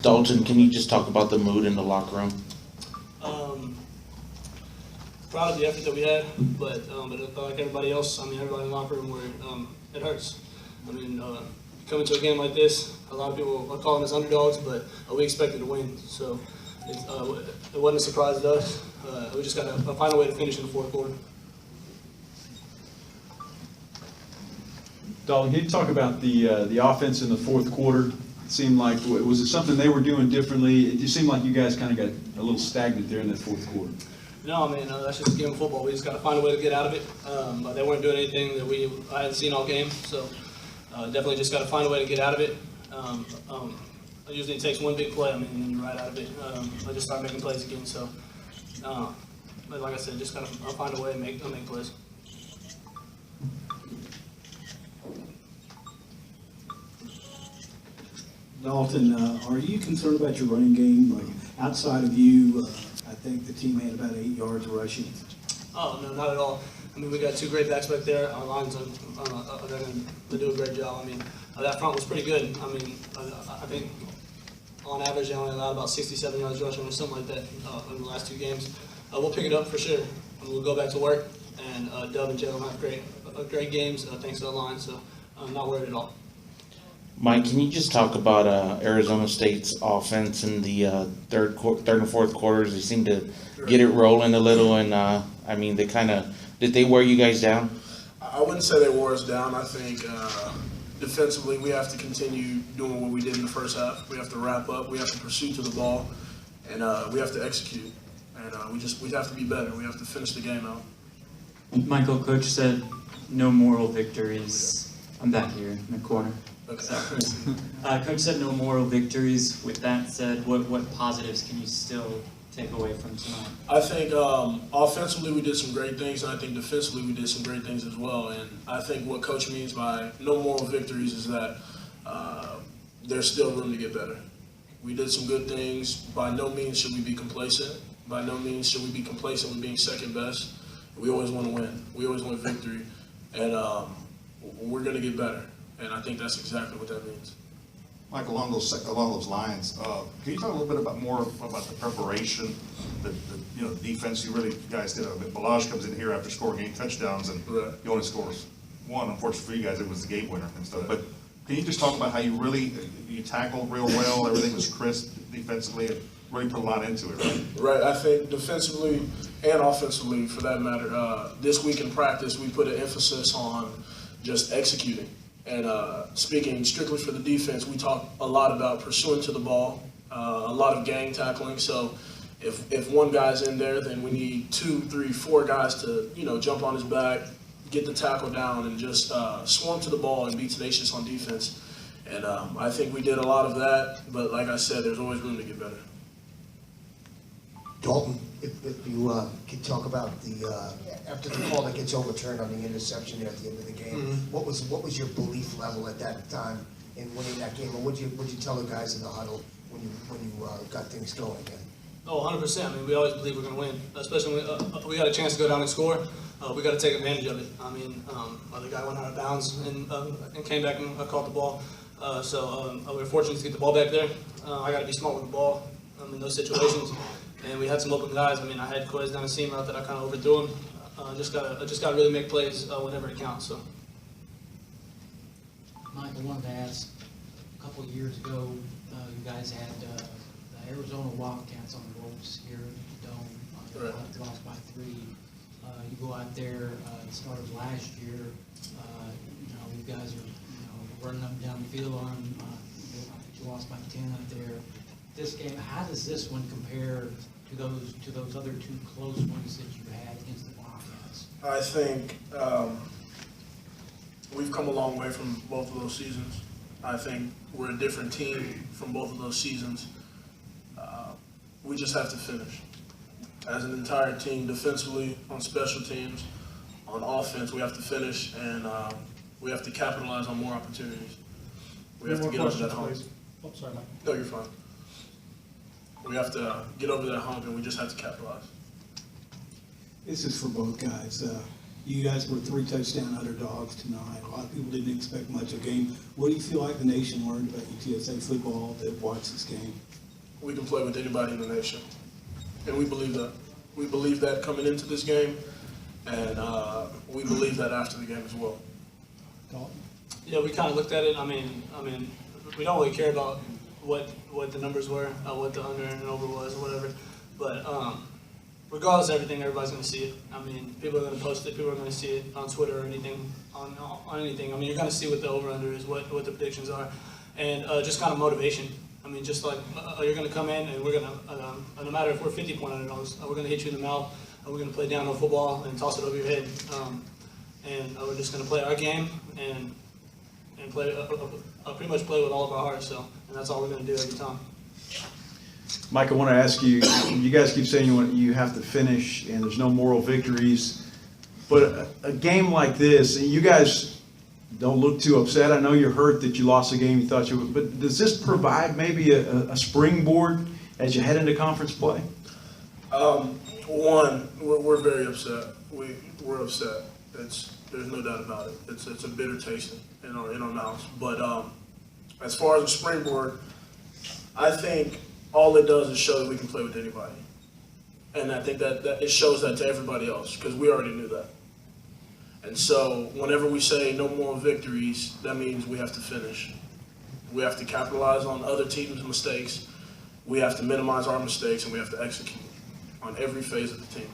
Dalton, can you just talk about the mood in the locker room? Proud of the effort that we had, but like everybody else, everybody in the locker room, it hurts. Coming to a game like this, a lot of people are calling us underdogs, but we expected to win, so it wasn't a surprise to us. We just got to find a way to finish in the fourth quarter. Dalton, can you talk about the offense in the fourth quarter? It seemed like, was it something they were doing differently? It just seemed like you guys kind of got a little stagnant there in that fourth quarter. No, that's just a game of football. We just got to find a way to get out of it. But they weren't doing anything that I hadn't seen all game, so definitely just got to find a way to get out of it. Usually it takes one big play, and then you're right out of it. I just start making plays again. So, but like I said, just got to find a way to make plays. Dalton, are you concerned about your running game? Like outside of you, I think the team had about 8 yards rushing. Oh, no, not at all. We got two great backs back there. Our lines are they do a great job. That front was pretty good. I think on average they only allowed about 67 yards rushing or something like that in the last 2 games. We'll pick it up for sure. We'll go back to work, and Dub and Jalen have great games thanks to the line, so I'm not worried at all. Mike, can you just talk about Arizona State's offense in the third and fourth quarters? They seem to get it rolling a little, and did they wear you guys down? I wouldn't say they wore us down. I think defensively we have to continue doing what we did in the first half. We have to wrap up. We have to pursue to the ball, and we have to execute. And we have to be better. We have to finish the game out. Michael, Coach said no moral victories. I'm back here in the corner. Okay. Coach said no moral victories. With that said, what positives can you still take away from tonight? I think offensively we did some great things, and I think defensively we did some great things as well. And I think what Coach means by no moral victories is that there's still room to get better. We did some good things. By no means should we be complacent. By no means should we be complacent with being second best. We always want to win. We always want victory. And we're going to get better. And I think that's exactly what that means. Mike, along those lines, can you talk a little bit more about the preparation, the defense? You guys did. Balaj comes in here after scoring 8 touchdowns, and he only scores 1. Unfortunately for you guys, it was the game winner and stuff. But can you just talk about how you tackled real well? Everything was crisp defensively, and really put a lot into it, right? Right. I think defensively and offensively, for that matter, this week in practice, we put an emphasis on just executing. And speaking strictly for the defense, we talk a lot about pursuing to the ball, a lot of gang tackling. So if one guy's in there, then we need 2, 3, 4 guys to jump on his back, get the tackle down, and just swarm to the ball and be tenacious on defense. And I think we did a lot of that. But like I said, there's always room to get better. Dalton, if you could talk about after the call that gets overturned on the interception at the end of the game, what was your belief level at that time in winning that game, or what'd you tell the guys in the huddle when you got things going again? Oh, 100%. We always believe we're going to win, especially when we got a chance to go down and score. We got to take advantage of it. The guy went out of bounds and came back and caught the ball. So we were fortunate to get the ball back there. I got to be smart with the ball in those situations. And we had some open guys. I had Quiz down the seam route that I kind of overthrew him. Just gotta really make plays whenever it counts. So. Michael, I wanted to ask, a couple of years ago, you guys had the Arizona Wildcats on the ropes here at the Dome. Right. Lost by 3. You go out there, it started last year. You guys are running up and down the field on them. You lost by 10 out there. This game, how does this one compare to those other 2 close ones that you had against the Wildcats? I think we've come a long way from both of those seasons. I think we're a different team from both of those seasons. We just have to finish. As an entire team, defensively, on special teams, on offense, we have to finish, and we have to capitalize on more opportunities. We have to get over that hump. Oh, sorry, Mike. No, you're fine. We have to get over that hump, and we just have to capitalize. This is for both guys. You guys were 3 touchdown underdogs tonight. A lot of people didn't expect much of the game. What do you feel like the nation learned about UTSA football that watched this game? We can play with anybody in the nation, and we believe that. We believe that coming into this game, and we believe that after the game as well. Dalton? Yeah, we kind of looked at it. I mean, we don't really care about what the numbers were, what the under and over was, or whatever. But regardless of everything, everybody's going to see it. I mean, people are going to post it. People are going to see it on Twitter or anything, on anything. I mean, you're going to see what the over/under is, what the predictions are, and just kind of motivation. I mean, just like you're going to come in and we're going to, no matter if we're 50-point underdogs, we're going to hit you in the mouth. We're going to play downhill football and toss it over your head, and we're just going to play our game and play pretty much play with all of our hearts. So, and that's all we're going to do every time. Mike, I want to ask you, you guys keep saying you have to finish and there's no moral victories, but a game like this, and you guys don't look too upset. I know you're hurt that you lost the game you thought you would, but does this provide maybe a springboard as you head into conference play? One, we're very upset. We're upset. There's no doubt about it. It's a bitter taste in our mouths. But as far as a springboard, I think all it does is show that we can play with anybody, and I think that it shows that to everybody else because we already knew that. And so whenever we say no more victories, that means we have to finish. We have to capitalize on other teams' mistakes. We have to minimize our mistakes, and we have to execute on every phase of the team.